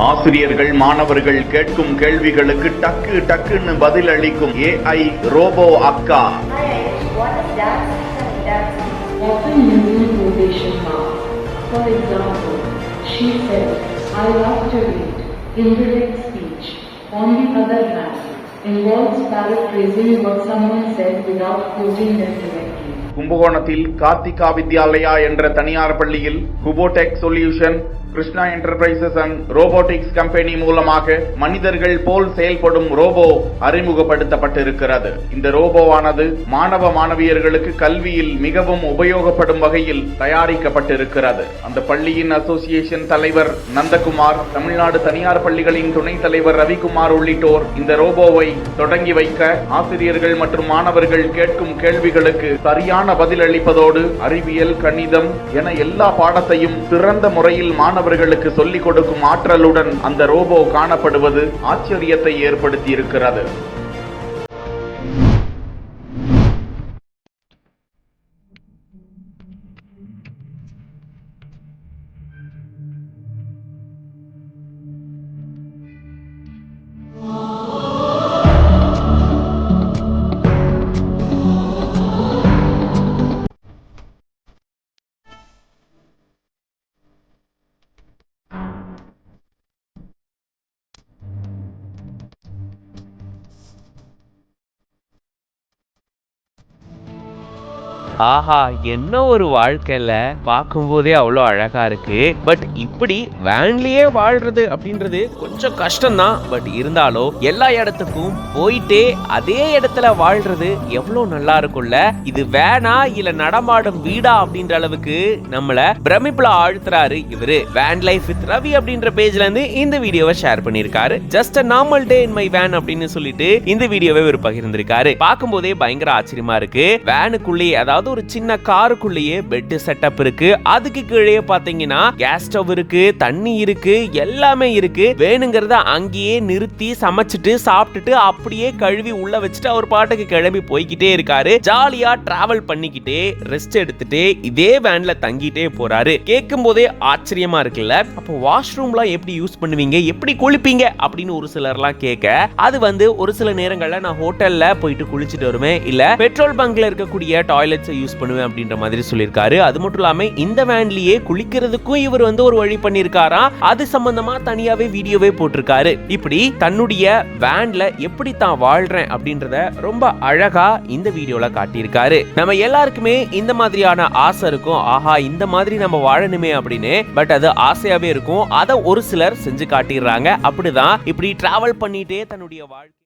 ஆசிரியர்கள் மாணவர்கள் கேட்கும் கேள்விகளுக்கு டக்கு டக்குன்னு பதில் அளிக்கும் AI ரோபோ அக்கா. Often using quotation marks. For example, she said, I love to read. Indirect speech, on the other hand, involves paraphrasing what someone said without quoting them directly. கும்பகோணத்தில் கார்த்திகா வித்யாலயா என்ற தனியார் பள்ளியில் Kubotech solution Krishna enterprises and robotics company மூலமாக மனிதர்கள் போல் செயல்படும் robot அறிமுகப்படுத்தப்பட்டிருக்கிறது. இந்த ரோபோவானது மாணவ மாணவியர்களுக்கு கல்வியில் மிகவும் உபயோகப்படும் வகையில் தயாரிக்கப்பட்டிருக்கிறது. அந்த பள்ளியின் அசோசியேஷன் தலைவர் நந்தகுமார், தமிழ்நாடு தனியார் பள்ளிகளின் துணைத் தலைவர் ரவிக்குமார் உள்ளிட்டோர் இந்த ரோபோவை தொடங்கி வைக்க ஆசிரியர்கள் மற்றும் மாணவர்கள் கேட்கும் கேள்விகளுக்கு சரியான பதில் அளிப்பதோடு அறிவியல், கணிதம் என எல்லா பாடத்தையும் சிறந்த முறையில் மாணவர்களுக்கு சொல்லிக் கொடுக்கும் ஆற்றலுடன் அந்த ரோபோ காணப்படுவது ஆச்சரியத்தை ஏற்படுத்தி இருக்கிறது. ஆஹா, என்ன ஒரு வாழ்க்கையில பார்க்கும்போதே அவ்வளோ அழகா இருக்கு. பட் இப்படி வேன்லயே வாழ்றது அப்படின்றது கொஞ்சம் கஷ்டம்தான். பட் இருந்தாலும் எல்லா இடத்துக்கும் போயிட்டே அதே இடத்துல வாழ்றது எவ்வளோ நல்லா இருக்கும்ல. இது வேனா இல்ல நடமாடும் வீடா அப்படின்ற அளவுக்கு நம்மள பிரமிப்புல ஆழ்த்துறாரு இவரு. வேன் லைஃப் வித் ரவி அப்படின்ற பேஜ்ல இருந்து இந்த வீடியோவை ஷேர் பண்ணிருக்காரு. Just a normal day in my van அப்படின்னு சொல்லிட்டு இந்த வீடியோவை இவர் பகிர்ந்திருக்காரு. பார்க்கும்போதே பயங்கர ஆச்சரியமா இருக்கு. வேனுக்குள்ளேயே, அதாவது ஒரு சின்ன காருக்குள்ளேயே பெட் செட்டப் இருக்கு. அதுக்கு கீழே பாத்தீங்கன்னா கேஸ் ஸ்டவ் இருக்கு, தண்ணி இருக்கு, எல்லாமே இருக்கு. வேணுங்கிறத அங்கேயே நிறுத்தி சமைச்சிட்டு சாப்பிட்டுட்டு அப்படியே கழுவி உள்ள வச்சுட்டு அவர் பாட்டுக்கு கிளம்பி போய்கிட்டே இருக்காரு. ஜாலியா டிராவல் பண்ணிக்கிட்டே ரெஸ்ட் எடுத்துட்டு இதே வேன்ல தங்கிட்டே போறாரு. கேட்கும் போதே ஆச்சரியமா இருக்குல்ல. அப்போ வாஷ்ரூம்லாம் எப்படி யூஸ் பண்ணுவீங்க, எப்படி குளிப்பீங்க அப்படின்னு ஒரு சிலர்லாம் கேட்க, அது ஒரு சில நேரங்கள்ல நான் ஹோட்டல்ல போயிட்டு குளிச்சுட்டு வருவேன், இல்ல பெட்ரோல் பங்க்ல இருக்கக்கூடிய டாய்லெட்ஸ் யூஸ் பண்ணுவேன் அப்படின்ற மாதிரி சொல்லியிருக்காரு. அது மட்டும் இல்லாம இந்த வேன்லயே குளிக்கிறதுக்கும் இவர் ஒரு வழி பண்ணிருக்காரா. அது சம்பந்தமா தனியாவே வீடியோவே போட்டிருக்காரு. இப்படி தன்னுடைய வேன்ல எப்படி தான் வாழ்றேன் அப்படின்றத ரொம்ப அழகா இந்த வீடியோல காட்டியிருக்காரு. நம்ம எல்லாருக்குமே இந்த மாதிரியான ஆசை இருக்கும், ஆஹா இந்த மாதிரி நம்ம வாழணுமே அப்படின்னு. பட் அது ஆசையாவே இருக்கும். அதை ஒரு சிலர் செஞ்சு காட்டிடுறாங்க. அப்படிதான் இப்படி டிராவல் பண்ணிட்டே தன்னுடைய வாழ்க்கை